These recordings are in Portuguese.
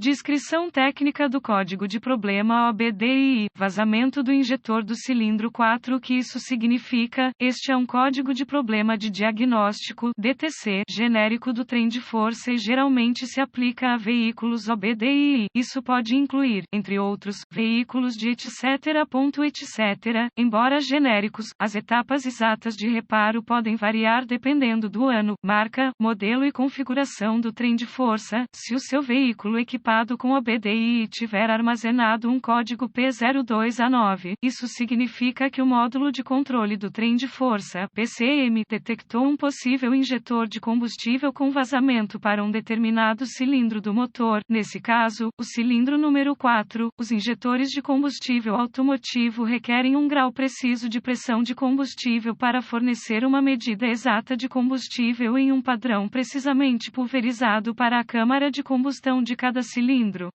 Descrição técnica do código de problema OBDI, vazamento do injetor do cilindro 4. O que isso significa? Este é um código de problema de diagnóstico, DTC, genérico do trem de força e geralmente se aplica a veículos OBDI. Isso pode incluir, entre outros, veículos de etc. Embora genéricos, as etapas exatas de reparo podem variar dependendo do ano, marca, modelo e configuração do trem de força. Se o seu veículo equipado com OBDI tiver armazenado um código P02A9, isso significa que o módulo de controle do trem de força, PCM, detectou um possível injetor de combustível com vazamento para um determinado cilindro do motor, nesse caso, o cilindro número 4. Os injetores de combustível automotivo requerem um grau preciso de pressão de combustível para fornecer uma medida exata de combustível em um padrão precisamente pulverizado para a câmara de combustão de cada cilindro.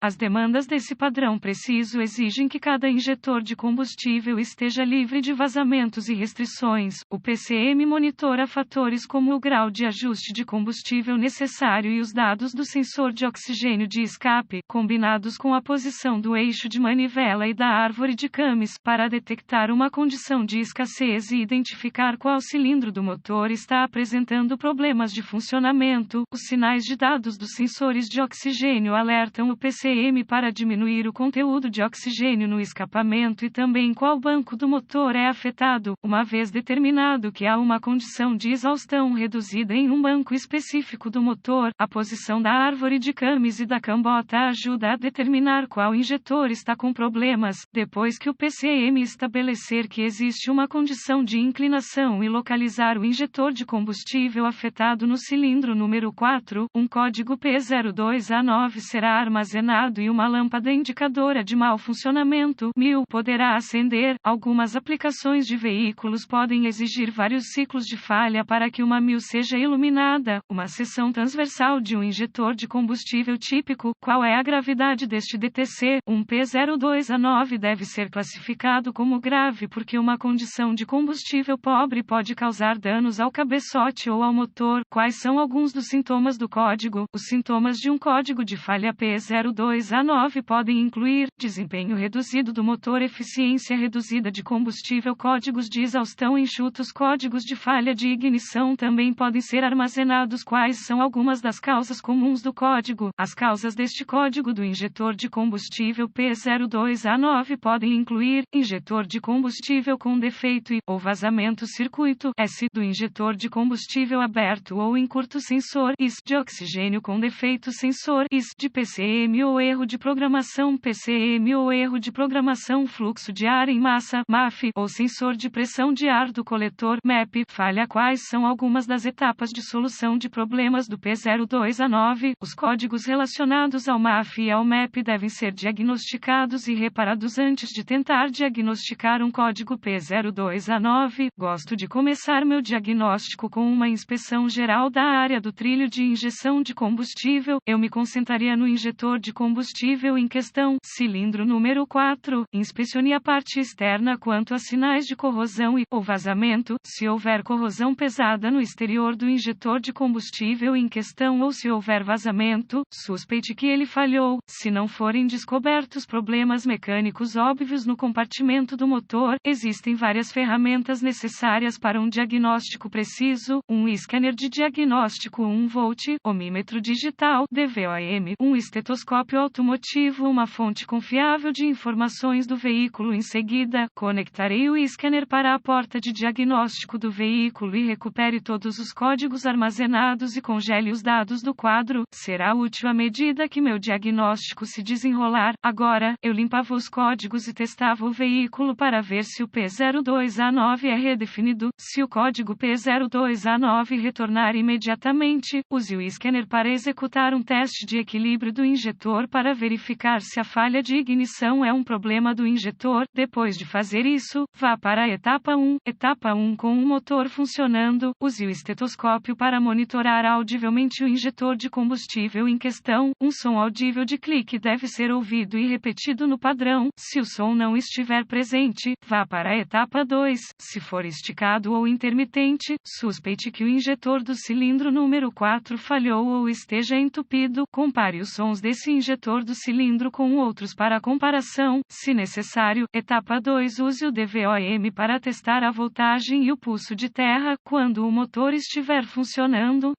As demandas desse padrão preciso exigem que cada injetor de combustível esteja livre de vazamentos e restrições. O PCM monitora fatores como o grau de ajuste de combustível necessário e os dados do sensor de oxigênio de escape, combinados com a posição do eixo de manivela e da árvore de Camis, para detectar uma condição de escassez e identificar qual cilindro do motor está apresentando problemas de funcionamento. Os sinais de dados dos sensores de oxigênio alertam o PCM para diminuir o conteúdo de oxigênio no escapamento e também qual banco do motor é afetado. Uma vez determinado que há uma condição de exaustão reduzida em um banco específico do motor, a posição da árvore de Camis e da cambota ajuda a determinar qual injetor está com problemas. Depois que o PCM estabelecer que existe uma condição de inclinação e localizar o injetor de combustível afetado no cilindro número 4, um código P02A9 será armazenado e uma lâmpada indicadora de mau funcionamento, 1000, poderá acender. Algumas aplicações de veículos podem exigir vários ciclos de falha para que uma 1000 seja iluminada. Uma seção transversal de um injetor de combustível típico. Qual é a gravidade deste DTC? Um P02A9 deve ser classificado como grave porque uma condição de combustível pobre pode causar danos ao cabeçote ou ao motor. Quais são alguns dos sintomas do código? Os sintomas de um código de falha P02A9 podem incluir desempenho reduzido do motor, eficiência reduzida de combustível, códigos de exaustão enxutos, códigos de falha de ignição também podem ser armazenados. Quais são algumas das causas comuns do código? As causas deste código do injetor de combustível P02A9 podem incluir injetor de combustível com defeito e ou vazamento, circuito S do injetor de combustível aberto ou em curto, sensor IS de oxigênio com defeito, sensor IS de PCM ou erro de programação, PCM ou erro de programação, fluxo de ar em massa, MAF, ou sensor de pressão de ar do coletor, MEP, falha. Quais são algumas das etapas de solução de problemas do P02A9? Os códigos relacionados ao MAF e ao MEP devem ser diagnosticados e reparados antes de tentar diagnosticar um código P02A9. Gosto de começar meu diagnóstico com uma inspeção geral da área do trilho de injeção de combustível. Eu me concentraria no injetor de combustível em questão, cilindro número 4. Inspecione a parte externa quanto a sinais de corrosão e ou vazamento. Se houver corrosão pesada no exterior do injetor de combustível em questão ou se houver vazamento, suspeite que ele falhou. Se não forem descobertos problemas mecânicos óbvios no compartimento do motor, existem várias ferramentas necessárias para um diagnóstico preciso: um scanner de diagnóstico 1 volt, ohmímetro digital, DVOM, um estetoscópio automotivo, uma fonte confiável de informações do veículo. Em seguida, conectarei o scanner para a porta de diagnóstico do veículo e recupere todos os códigos armazenados e congele os dados do quadro. Será útil à medida que meu diagnóstico se desenrolar. Agora, eu limpava os códigos e testava o veículo para ver se o P02A9 é redefinido. Se o código P02A9 retornar imediatamente, use o scanner para executar um teste de equilíbrio do injetor para verificar se a falha de ignição é um problema do injetor. Depois de fazer isso, vá para a etapa 1. Etapa 1 com o motor funcionando, use o estetoscópio para monitorar audivelmente o injetor de combustível em questão. Um som audível de clique deve ser ouvido e repetido no padrão. Se o som não estiver presente, vá para a etapa 2. Se for esticado ou intermitente, suspeite que o injetor do cilindro número 4 falhou ou esteja entupido. Compare os sons bons desse injetor do cilindro com outros para comparação, se necessário. Etapa 2. Use o DVOM para testar a voltagem e o pulso de terra, quando o motor estiver funcionando.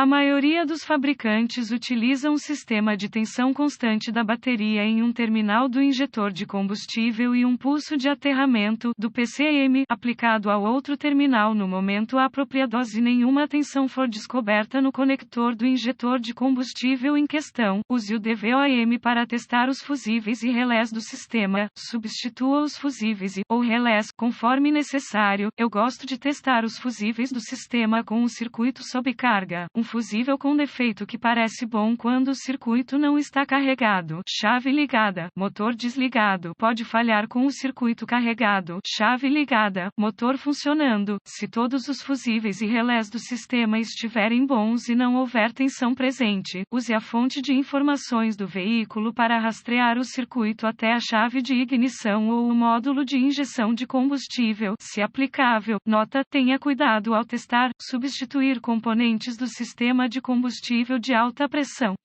A maioria dos fabricantes utiliza um sistema de tensão constante da bateria em um terminal do injetor de combustível e um pulso de aterramento do PCM aplicado ao outro terminal no momento apropriado. Se nenhuma tensão for descoberta no conector do injetor de combustível em questão, use o DVOM para testar os fusíveis e relés do sistema. Substitua os fusíveis ou relés conforme necessário. Eu gosto de testar os fusíveis do sistema com um circuito sob carga. Um fusível com defeito que parece bom quando o circuito não está carregado. Chave ligada, motor desligado. Pode falhar com o circuito carregado. Chave ligada, motor funcionando. Se todos os fusíveis e relés do sistema estiverem bons e não houver tensão presente, use a fonte de informações do veículo para rastrear o circuito até a chave de ignição ou o módulo de injeção de combustível, se aplicável. Nota: tenha cuidado ao testar, substituir componentes do sistema de combustível de alta pressão.